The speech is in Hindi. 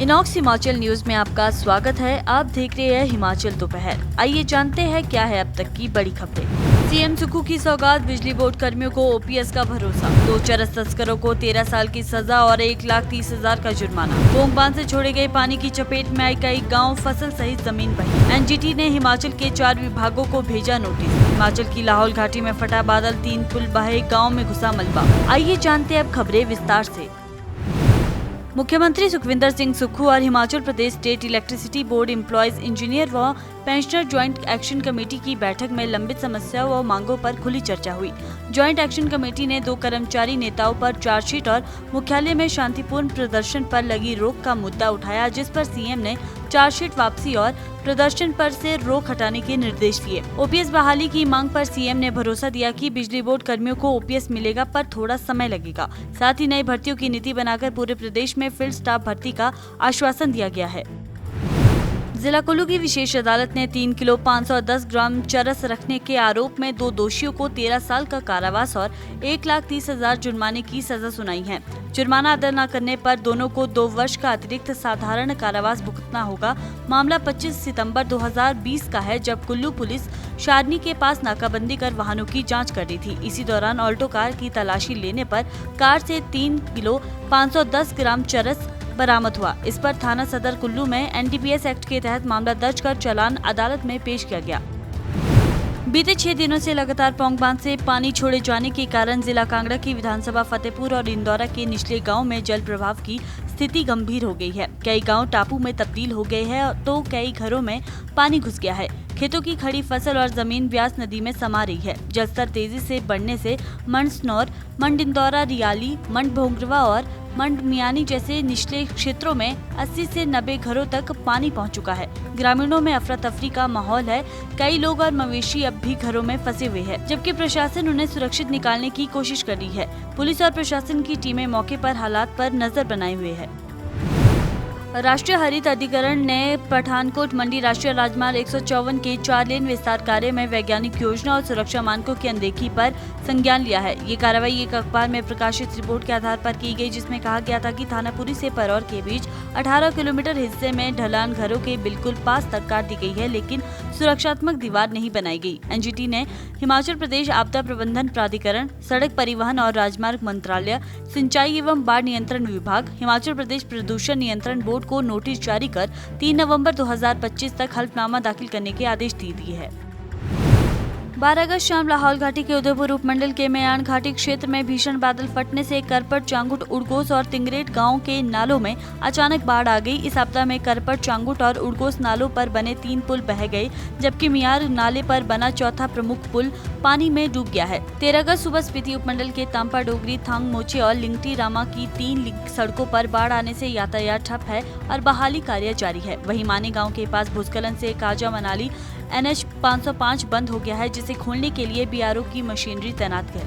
इनॉक्स हिमाचल न्यूज में आपका स्वागत है। आप देख रहे हैं हिमाचल दोपहर। आइए जानते हैं क्या है अब तक की बड़ी खबरें। सीएम सुक्खू की सौगात, बिजली बोर्ड कर्मियों को ओपीएस का भरोसा। 2 चरस तस्करों को 13 साल की सजा और 1,30,000 का जुर्माना। पोंग बांध से छोड़े गए पानी की चपेट में आई कई गाँव, फसल सहित जमीन बही। एनजीटी ने हिमाचल के 4 विभागों को भेजा नोटिस। हिमाचल की लाहौल घाटी में फटा बादल, 3 पुल बहे, गाँव में घुसा मलबा। आइए जानते हैं अब खबरें विस्तार से। मुख्यमंत्री सुखविंदर सिंह सुक्खू और Himachal Pradesh state electricity board employees engineer व पेंशनर ज्वाइंट एक्शन कमेटी की बैठक में लंबित समस्याओं व मांगों पर खुली चर्चा हुई। ज्वाइंट एक्शन कमेटी ने 2 कर्मचारी नेताओं पर चार्जशीट और मुख्यालय में शांतिपूर्ण प्रदर्शन पर लगी रोक का मुद्दा उठाया, जिस पर सीएम ने चार्जशीट वापसी और प्रदर्शन पर से रोक हटाने के निर्देश दिए। ओपीएस बहाली की मांग पर सीएम ने भरोसा दिया कि बिजली बोर्ड कर्मियों को ओपीएस मिलेगा, पर थोड़ा समय लगेगा। साथ ही नई भर्तियों की नीति बनाकर पूरे प्रदेश में फील्ड स्टाफ भर्ती का आश्वासन दिया गया है। जिला कुल्लू की विशेष अदालत ने 3 किलो 510 ग्राम चरस रखने के आरोप में 2 दोषियों को 13 साल का कारावास और 1,30,000 जुर्माने की सजा सुनाई है। जुर्माना अदा न करने पर दोनों को 2 वर्ष का अतिरिक्त साधारण कारावास भुगतना होगा। मामला 25 सितंबर 2020 का है, जब कुल्लू पुलिस शारनी के पास नाकाबंदी कर वाहनों की जांच कर रही थी। इसी दौरान ऑल्टो कार की तलाशी लेने पर कार से 3 किलो 510 ग्राम चरस बरामद हुआ। इस पर थाना सदर कुल्लू में एनडीपीएस एक्ट के तहत मामला दर्ज कर चालान अदालत में पेश किया गया। बीते 6 दिनों से लगातार पोंग बांध से पानी छोड़े जाने के कारण जिला कांगड़ा की विधानसभा फतेहपुर और इंदौरा के निचले गांव में जल प्रवाह की स्थिति गंभीर हो गई है। कई गांव टापू में तब्दील हो गए हैं तो कई घरों में पानी घुस गया है। खेतों की खड़ी फसल और जमीन ब्यास नदी में समा रही है। जलस्तर तेजी से बढ़ने से मंड स्नौर, मंड इंदौरा, रियाली, मंड भोंगरवा और मंड मियानी जैसे निचले क्षेत्रों में 80 से 90 घरों तक पानी पहुंच चुका है। ग्रामीणों में अफरा तफरी का माहौल है। कई लोग और मवेशी अब भी घरों में फंसे हुए हैं, जबकि प्रशासन उन्हें सुरक्षित निकालने की कोशिश कर रही है। पुलिस और प्रशासन की टीमें मौके पर हालात पर नजर बनाए हुए है। राष्ट्रीय हरित अधिकरण ने पठानकोट मंडी राष्ट्रीय राजमार्ग 154 के 4 लेन विस्तार कार्य में वैज्ञानिक योजना और सुरक्षा मानकों की अनदेखी पर संज्ञान लिया है। ये कार्रवाई एक अखबार में प्रकाशित रिपोर्ट के आधार पर की गई, जिसमें कहा गया था कि थानापुरी से परौर के बीच 18 किलोमीटर हिस्से में ढलान घरों के बिल्कुल पास तक काट दी गई है, लेकिन सुरक्षात्मक दीवार नहीं बनाई गई। एनजीटी ने हिमाचल प्रदेश आपदा प्रबंधन प्राधिकरण, सड़क परिवहन और राजमार्ग मंत्रालय, सिंचाई एवं बाढ़ नियंत्रण विभाग, हिमाचल प्रदेश प्रदूषण नियंत्रण बोर्ड को नोटिस जारी कर 3 नवंबर 2025 तक हल्फनामा दाखिल करने के आदेश दे दिए हैं। 12 अगस्त शाम लाहौल घाटी के उदयपुर उपमंडल के मयान घाटी क्षेत्र में भीषण बादल फटने से करपट, चांगुट, उड़गोस और तिंगरेट गांव के नालों में अचानक बाढ़ आ गई। इस आपदा में करपट, चांगुट और उड़गोस नालों पर बने 3 पुल बह गए, जबकि मियार नाले पर बना चौथा प्रमुख पुल पानी में डूब गया है। 13 अगस्त सुबह स्पीति उपमंडल के तांपा, डोगरी, थांग मोचे और लिंगटी रामा की 3 सड़कों पर बाढ़ आने से यातायात ठप है और बहाली कार्य जारी है। वहीं माने गाँव के पास भूस्खलन से काजा मनाली NH 505 बंद हो गया है, जिसे खोलने के लिए बीआरओ की मशीनरी तैनात है।